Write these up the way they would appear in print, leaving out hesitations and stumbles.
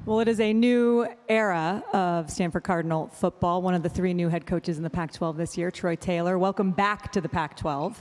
Well, it is a new era of Stanford Cardinal football. One of the 3 new head coaches in the Pac-12 this year, Troy Taylor. Welcome back to the Pac-12.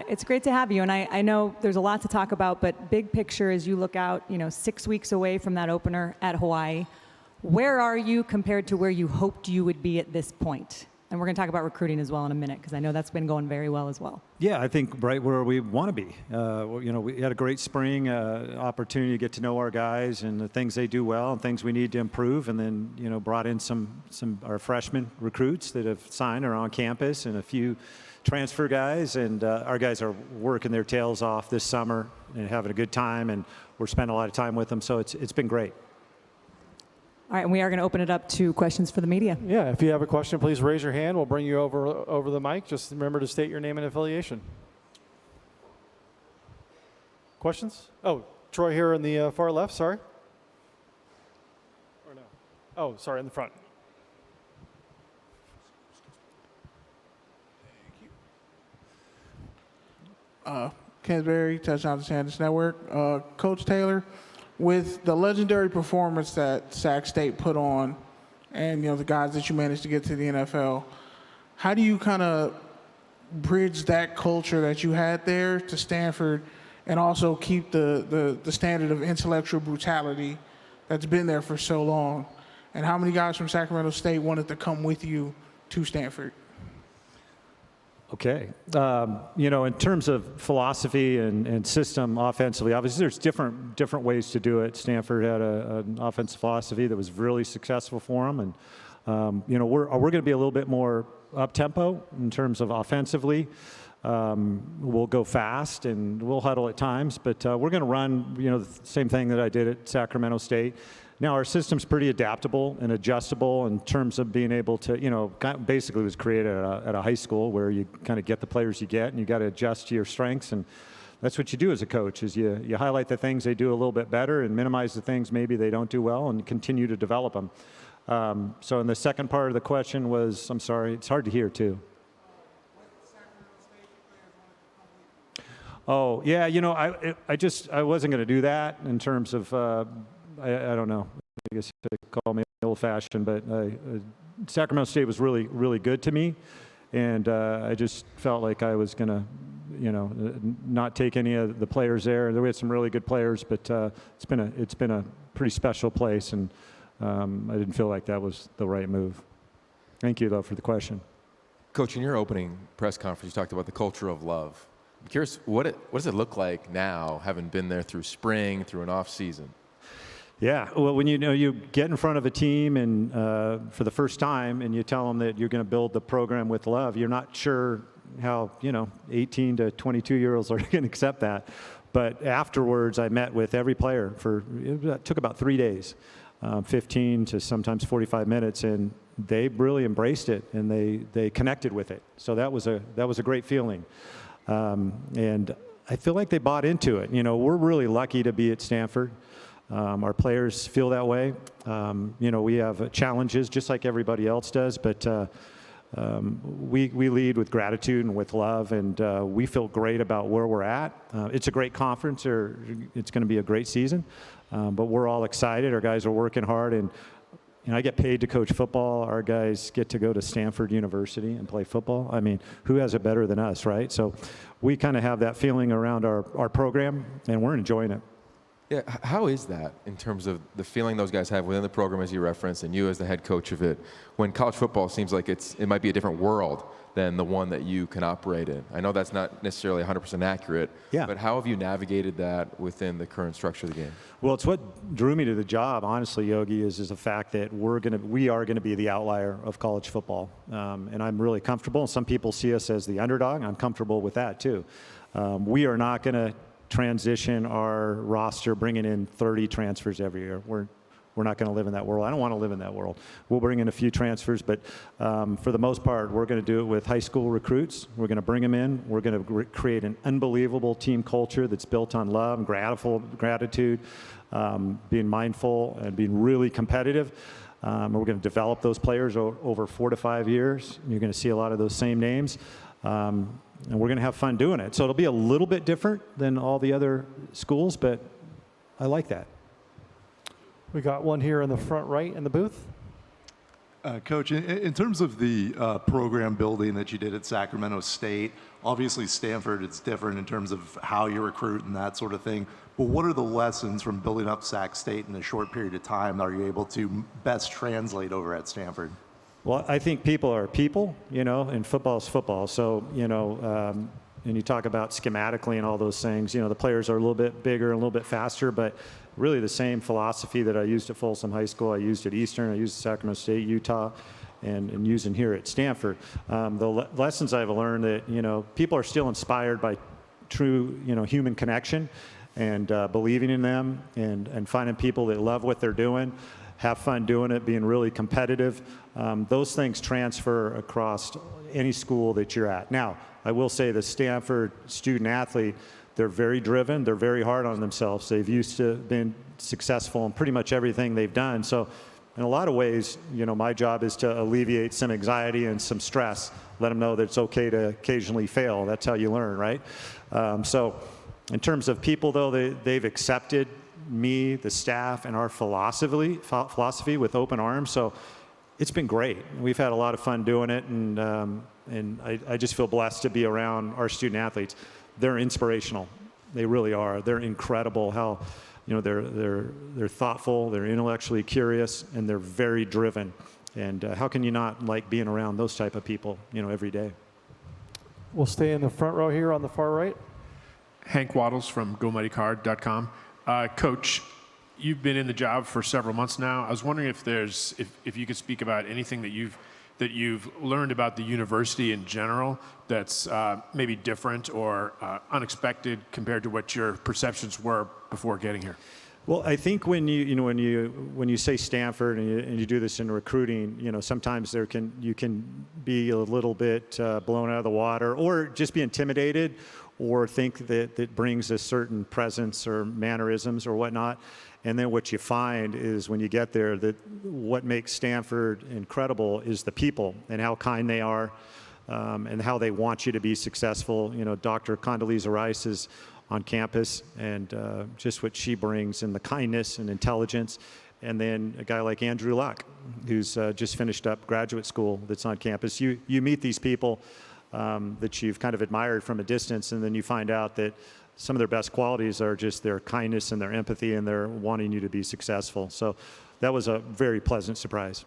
It's great to have you, and I know there's a lot to talk about, but big picture as you look out, 6 weeks away from that opener at Hawaii, where are you compared to where you hoped you would be at this point? And we're going to talk about recruiting as well in a minute, because I know that's been going very well as well. Yeah, I think right where we want to be. We had a great spring, opportunity to get to know our guys and the things they do well and things we need to improve, and then brought in some our freshman recruits that have signed or on campus, and a few transfer guys, and our guys are working their tails off this summer and having a good time, and we're spending a lot of time with them, so it's been great. All right, and we are going to open it up to questions for the media. Yeah, if you have a question, please raise your hand. We'll bring you over the mic. Just remember to state your name and affiliation. Questions? Oh, Troy here in the far left, sorry. Or no? Oh, sorry, in the front. Thank you. Ken Berry, Touchdown to Sanders Network. Coach Taylor, with the legendary performance that Sac State put on and the guys that you managed to get to the NFL, how do you kind of bridge that culture that you had there to Stanford and also keep the standard of intellectual brutality that's been there for so long? And how many guys from Sacramento State wanted to come with you to Stanford? Okay. In terms of philosophy and system offensively, obviously there's different ways to do it. Stanford had an offensive philosophy that was really successful for them, and we're going to be a little bit more up-tempo in terms of offensively. We'll go fast and we'll huddle at times, but we're going to run the same thing that I did at Sacramento State. Now, our system's pretty adaptable and adjustable in terms of being able to, basically was created at a high school where you kind of get the players you get and you got to adjust to your strengths. And that's what you do as a coach, is you highlight the things they do a little bit better and minimize the things maybe they don't do well and continue to develop them. So in the second part of the question was, I'm sorry, it's hard to hear too. Oh, yeah, I wasn't going to do that in terms of, I don't know, I guess you could call me old-fashioned, but Sacramento State was really, really good to me, and I just felt like I was going to, not take any of the players there. We had some really good players, but it's been a pretty special place, and I didn't feel like that was the right move. Thank you, though, for the question. Coach, in your opening press conference, you talked about the culture of love. I'm curious, what does it look like now, having been there through spring, through an off season? Yeah, well, when you get in front of a team and for the first time and you tell them that you're going to build the program with love, you're not sure how 18 to 22-year-olds are going to accept that. But afterwards, I met with every player it took about 3 days, 15 to sometimes 45 minutes, and they really embraced it and they connected with it. So that was a great feeling, and I feel like they bought into it. We're really lucky to be at Stanford. Our players feel that way. We have challenges just like everybody else does, but we lead with gratitude and with love, and we feel great about where we're at. It's a great conference, or it's going to be a great season, but we're all excited. Our guys are working hard, and I get paid to coach football. Our guys get to go to Stanford University and play football. I mean, who has it better than us, right? So we kind of have that feeling around our program, and we're enjoying it. Yeah, how is that in terms of the feeling those guys have within the program, as you referenced, and you as the head coach of it, when college football seems like it might be a different world than the one that you can operate in? I know that's not necessarily 100% accurate, yeah, but how have you navigated that within the current structure of the game? Well, it's what drew me to the job, honestly, Yogi, is the fact that we are going to be the outlier of college football, and I'm really comfortable. Some people see us as the underdog. I'm comfortable with that too. We are not going to transition our roster, bringing in 30 transfers every year. We're not going to live in that world. I don't want to live in that world. We'll bring in a few transfers, but for the most part, we're going to do it with high school recruits. We're going to bring them in. We're going to create an unbelievable team culture that's built on love and gratitude, being mindful and being really competitive. We're going to develop those players over 4 to 5 years. You're going to see a lot of those same names. And we're going to have fun doing it. So it'll be a little bit different than all the other schools, but I like that. We got one here in the front right in the booth. Coach, in terms of the program building that you did at Sacramento State, obviously Stanford, it's different in terms of how you recruit and that sort of thing. But what are the lessons from building up Sac State in a short period of time that are you able to best translate over at Stanford? Well, I think people are people, and football is football. So, and you talk about schematically and all those things, the players are a little bit bigger and a little bit faster, but really the same philosophy that I used at Folsom High School, I used at Eastern, I used at Sacramento State, Utah, and using here at Stanford. The lessons I've learned that, people are still inspired by true, human connection and believing in them and finding people that love what they're doing, have fun doing it, being really competitive. Those things transfer across any school that you're at. Now, I will say the Stanford student athlete, they're very driven, they're very hard on themselves. They've used to been successful in pretty much everything they've done. So in a lot of ways, my job is to alleviate some anxiety and some stress, let them know that it's okay to occasionally fail. That's how you learn, right? So in terms of people, though, they've accepted me, the staff, and our philosophy with open arms. So it's been great. We've had a lot of fun doing it, and I just feel blessed to be around our student athletes. They're inspirational. They really are. They're incredible how, they're thoughtful, they're intellectually curious, and they're very driven. And how can you not like being around those type of people, every day? We'll stay in the front row here on the far right. Hank Waddles from GoMightyCard.com. Coach, you've been in the job for several months now. I was wondering if you could speak about anything that you've learned about the university in general that's maybe different or unexpected compared to what your perceptions were before getting here. Well, I think when you say Stanford and you do this in recruiting, sometimes you can be a little bit blown out of the water, or just be intimidated, or think that it brings a certain presence or mannerisms or whatnot. And then what you find is when you get there, that what makes Stanford incredible is the people and how kind they are, and how they want you to be successful. Dr. Condoleezza Rice is on campus, and just what she brings, and the kindness and intelligence. And then a guy like Andrew Luck, who's just finished up graduate school, that's on campus. You meet these people that you've kind of admired from a distance, and then you find out that some of their best qualities are just their kindness and their empathy and their wanting you to be successful. So that was a very pleasant surprise.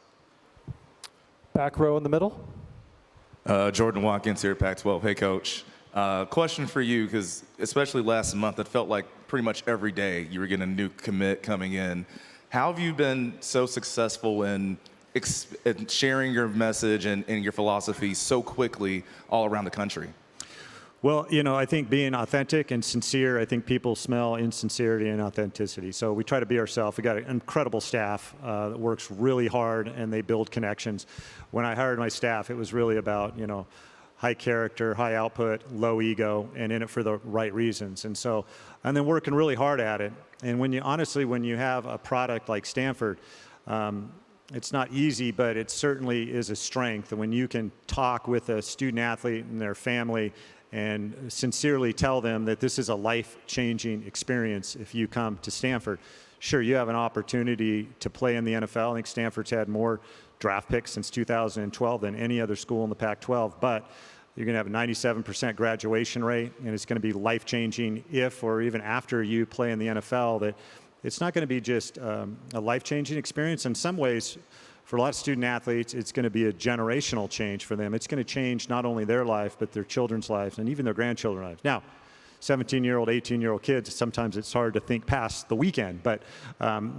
Back row in the middle. Jordan Watkins here at Pac-12. Hey, Coach. Question for you, because especially last month, it felt like pretty much every day you were getting a new commit coming in. How have you been so successful in sharing your message and your philosophy so quickly all around the country? Well, I think being authentic and sincere, I think people smell insincerity and authenticity. So we try to be ourselves. We got an incredible staff that works really hard, and they build connections. When I hired my staff, it was really about, high character, high output, low ego, and in it for the right reasons. And then working really hard at it. And when you have a product like Stanford, it's not easy, but it certainly is a strength. And when you can talk with a student athlete and their family and sincerely tell them that this is a life-changing experience if you come to Stanford. Sure, you have an opportunity to play in the NFL. I think Stanford's had more draft picks since 2012 than any other school in the Pac-12, but you're going to have a 97% graduation rate, and it's going to be life-changing if or even after you play in the NFL. That it's not going to be just a life-changing experience. In some ways, for a lot of student athletes, it's going to be a generational change for them. It's going to change not only their life, but their children's lives and even their grandchildren's lives. Now, 17-year-old, 18-year-old kids, sometimes it's hard to think past the weekend. But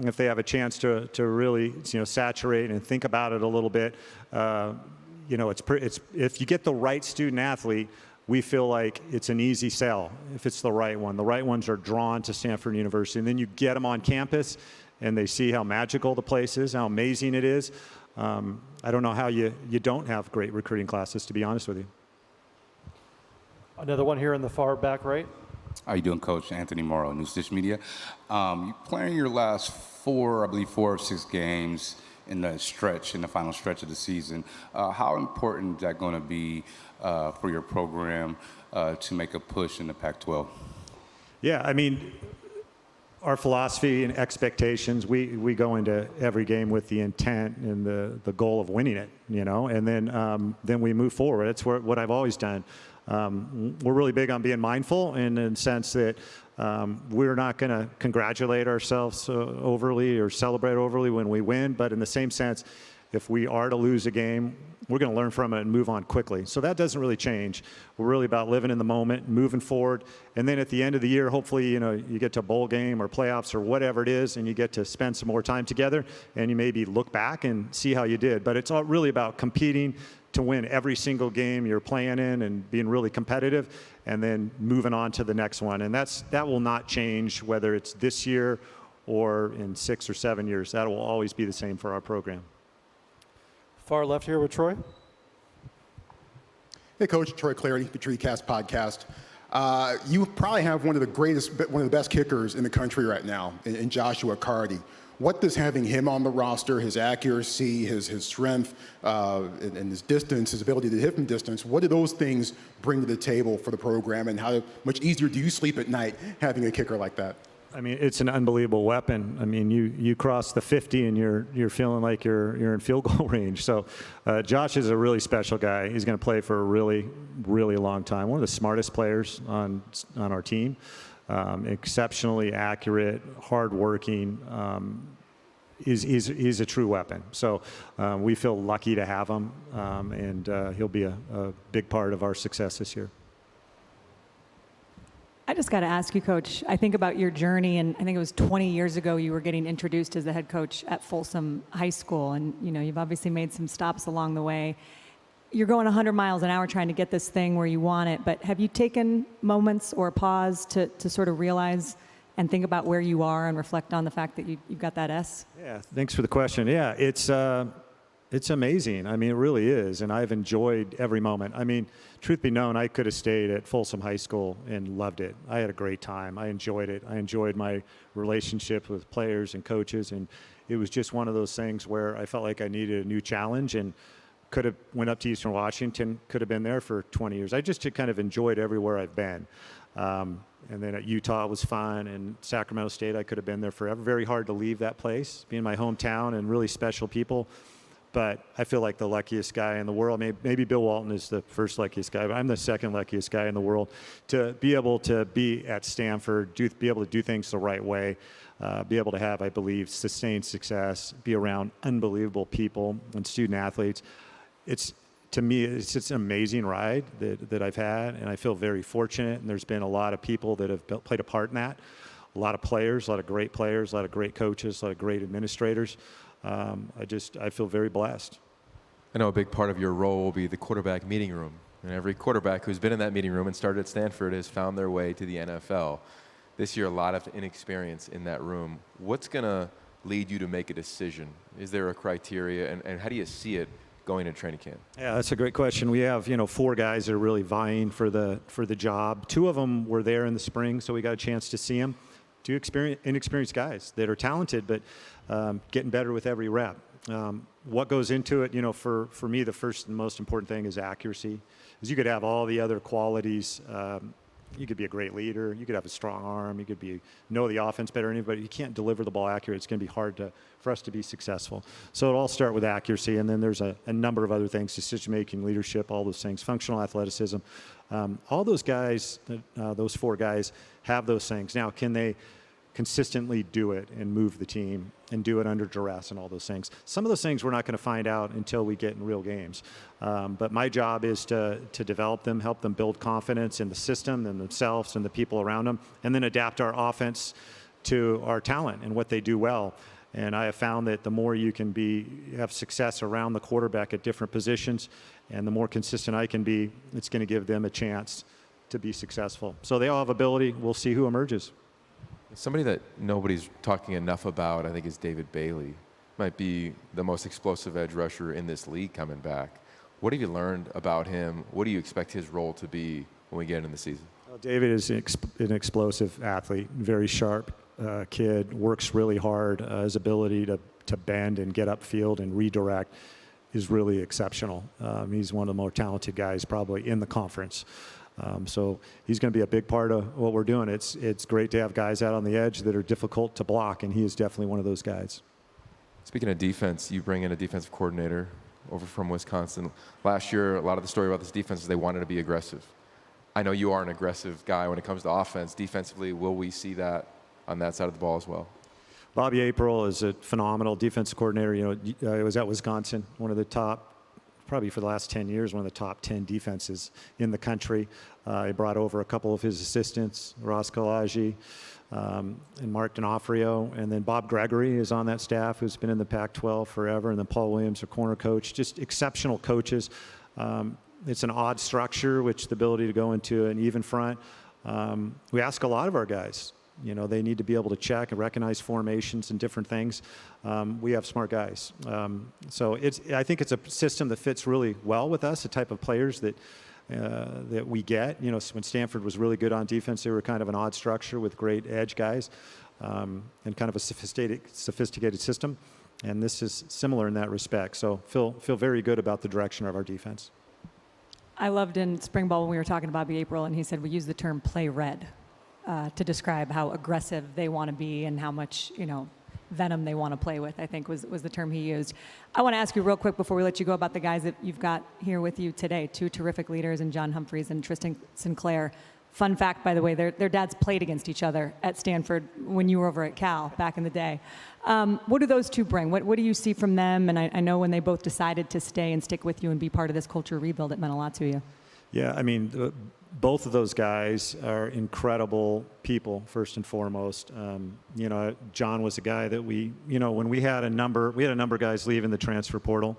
if they have a chance to really saturate and think about it a little bit, it's if you get the right student athlete, we feel like it's an easy sell if it's the right one. The right ones are drawn to Stanford University. And then you get them on campus, and they see how magical the place is, how amazing it is. I don't know how you don't have great recruiting classes, to be honest with you. Another one here in the far back right. How you doing, Coach? Anthony Morrow, News Dish Media. You're playing your last 4 or 6 games in the final stretch of the season. How important is that going to be for your program to make a push in the Pac-12? Yeah, I mean, our philosophy and expectations, we go into every game with the intent and the goal of winning it, and then we move forward. That's what I've always done. We're really big on being mindful in the sense that we're not going to congratulate ourselves overly or celebrate overly when we win, but in the same sense, if we are to lose a game, we're going to learn from it and move on quickly. So that doesn't really change. We're really about living in the moment, moving forward, and then at the end of the year, hopefully, you get to a bowl game or playoffs or whatever it is, and you get to spend some more time together, and you maybe look back and see how you did. But it's all really about competing to win every single game you're playing in and being really competitive, and then moving on to the next one. And that will not change whether it's this year or in 6 or 7 years. That will always be the same for our program. Far left here with Troy. Hey, Coach. Troy Clarity, the TreeCast podcast. You probably have one of the best kickers in the country right now, in Joshua Cardi. What does having him on the roster, his accuracy, his strength, and his distance, his ability to hit from distance, what do those things bring to the table for the program, and how much easier do you sleep at night having a kicker like that? I mean, it's an unbelievable weapon. I mean, you cross the 50 and you're feeling like you're in field goal range. So Josh is a really special guy. He's going to play for a really, really long time. One of the smartest players on our team. Exceptionally accurate, hardworking. He's a true weapon. So we feel lucky to have him, and he'll be a big part of our success this year. I just got to ask you, Coach, I think about your journey, and I think it was 20 years ago you were getting introduced as the head coach at Folsom High School, and you've obviously made some stops along the way. You're going 100 miles an hour trying to get this thing where you want it, but have you taken moments or pause to sort of realize and think about where you are and reflect on the fact that you've got that S? Yeah, thanks for the question. Yeah, it's amazing. I mean, it really is, and I've enjoyed every moment. I mean, truth be known, I could have stayed at Folsom High School and loved it. I had a great time. I enjoyed it. I enjoyed my relationship with players and coaches, and it was just one of those things where I felt like I needed a new challenge, and could have went up to Eastern Washington, could have been there for 20 years. I just kind of enjoyed everywhere I've been. And then at Utah it was fun, and Sacramento State I could have been there forever. Very hard to leave that place, being my hometown and really special people. But I feel like the luckiest guy in the world. Maybe Bill Walton is the first luckiest guy, but I'm the second luckiest guy in the world to be able to be at Stanford, be able to do things the right way, be able to have, I believe, sustained success, be around unbelievable people and student athletes. To me, it's just an amazing ride that I've had, and I feel very fortunate. And there's been a lot of people that have played a part in that. A lot of players, a lot of great players, a lot of great coaches, a lot of great administrators. I feel very blessed. I know a big part of your role will be the quarterback meeting room. And every quarterback who's been in that meeting room and started at Stanford has found their way to the NFL. This year, a lot of inexperience in that room. What's going to lead you to make a decision? Is there a criteria, and how do you see it going into training camp? Yeah, that's a great question. We have 4 guys that are really vying for the job. 2 of them were there in the spring, so we got a chance to see them. 2 inexperienced guys that are talented, but getting better with every rep. What goes into it? For me, the first and most important thing is accuracy. Because you could have all the other qualities. You could be a great leader. You could have a strong arm. You could know the offense better than anybody. You can't deliver the ball accurate. It's going to be hard for us to be successful. So it all start with accuracy, and then there's a number of other things: decision-making, leadership, all those things, functional athleticism. All those guys, those 4 guys, have those things. Now, can they consistently do it and move the team and do it under duress and all those things? Some of those things we're not going to find out until we get in real games. But my job is to develop them, help them build confidence in the system and themselves and the people around them, and then adapt our offense to our talent and what they do well. And I have found that the more you can have success around the quarterback at different positions, and the more consistent I can be, it's going to give them a chance to be successful. So they all have ability. We'll see who emerges. Somebody that nobody's talking enough about, I think, is David Bailey. Might be the most explosive edge rusher in this league coming back. What have you learned about him? What do you expect his role to be when we get into the season? Well, David is an explosive athlete, very sharp kid, works really hard. His ability to bend and get upfield and redirect is really exceptional. He's one of the more talented guys probably in the conference. So he's going to be a big part of what we're doing. It's great to have guys out on the edge that are difficult to block, and he is definitely one of those guys. Speaking of defense, you bring in a defensive coordinator over from Wisconsin. Last year, a lot of the story about this defense is they wanted to be aggressive. I know you are an aggressive guy when it comes to offense. Defensively, will we see that on that side of the ball as well? Bobby April is a phenomenal defensive coordinator. I was at Wisconsin, one of the top, probably for the last 10 years, one of the top 10 defenses in the country. He brought over a couple of his assistants, Ross Kalaji and Mark D'Onofrio, and then Bob Gregory is on that staff, who's been in the Pac-12 forever, and then Paul Williams, a corner coach. Just exceptional coaches. It's an odd structure, which the ability to go into an even front. We ask a lot of our guys. They need to be able to check and recognize formations and different things. We have smart guys. So I think it's a system that fits really well with us, the type of players that we get. When Stanford was really good on defense, they were kind of an odd structure with great edge guys and kind of a sophisticated system. And this is similar in that respect. So feel very good about the direction of our defense. I loved in spring ball when we were talking to Bobby April, and he said we use the term play red to describe how aggressive they want to be and how much, venom they want to play with, I think was the term he used. I want to ask you real quick before we let you go about the guys that you've got here with you today, two terrific leaders in John Humphreys and Tristan Sinclair. Fun fact, by the way, their dads played against each other at Stanford when you were over at Cal back in the day. What do those two bring? What do you see from them? And I know when they both decided to stay and stick with you and be part of this culture rebuild, it meant a lot to you. Yeah, both of those guys are incredible people, first and foremost. John was a guy that when we had a number of guys leaving the transfer portal,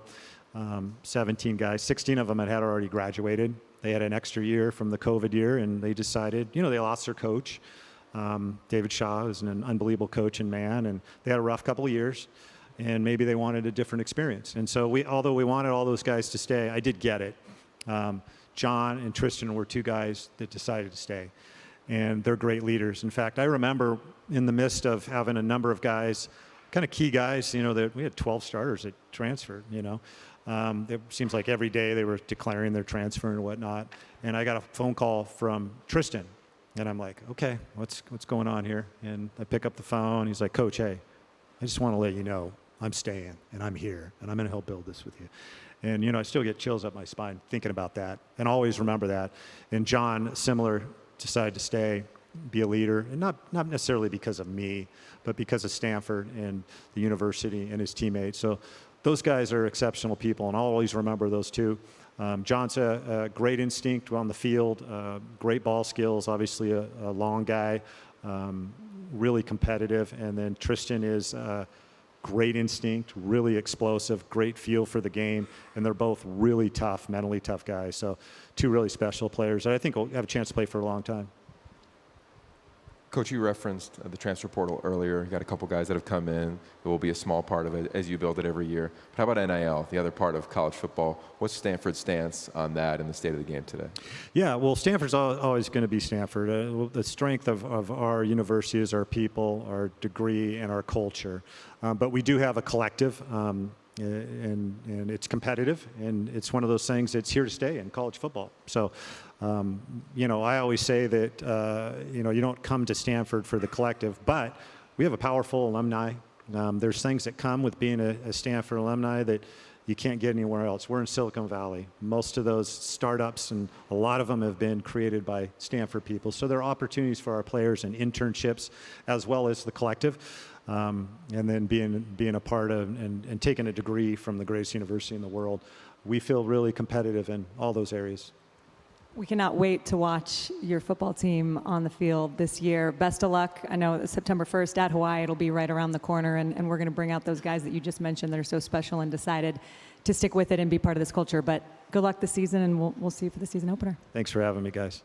17 guys, 16 of them had already graduated. They had an extra year from the COVID year, and they decided, they lost their coach. David Shaw is an unbelievable coach and man, and they had a rough couple of years, and maybe they wanted a different experience. And so although we wanted all those guys to stay, I did get it. John and Tristan were two guys that decided to stay, and they're great leaders. In fact, I remember in the midst of having a number of guys, kind of key guys, that we had 12 starters that transferred, It seems like every day they were declaring their transfer and whatnot. And I got a phone call from Tristan, and I'm like, okay, what's going on here? And I pick up the phone. He's like, Coach, hey, I just want to let you know I'm staying, and I'm here, and I'm going to help build this with you. And, I still get chills up my spine thinking about that, and always remember that. And John, similar, decided to stay, be a leader, and not necessarily because of me, but because of Stanford and the university and his teammates. So those guys are exceptional people, and I'll always remember those two. John's a great instinct on the field, great ball skills, obviously a long guy, really competitive. And then Tristan is great instinct, really explosive, great feel for the game, and they're both really tough, mentally tough guys. So two really special players that I think will have a chance to play for a long time. Coach, you referenced the transfer portal earlier. You got a couple guys that have come in. It will be a small part of it as you build it every year. But how about NIL, the other part of college football? What's Stanford's stance on that and the state of the game today? Yeah, well, Stanford's always going to be Stanford. The strength of our university is our people, our degree, and our culture. But we do have a collective, and it's competitive, and it's one of those things that's here to stay in college football. So, I always say that, you don't come to Stanford for the collective, but we have a powerful alumni. There's things that come with being a Stanford alumni that you can't get anywhere else. We're in Silicon Valley. Most of those startups, and a lot of them have been created by Stanford people. So there are opportunities for our players and internships as well as the collective. And then being a part of and taking a degree from the greatest university in the world. We feel really competitive in all those areas. We cannot wait to watch your football team on the field this year. Best of luck. I know September 1st at Hawaii, it'll be right around the corner, and we're going to bring out those guys that you just mentioned that are so special and decided to stick with it and be part of this culture. But good luck this season, and we'll see you for the season opener. Thanks for having me, guys.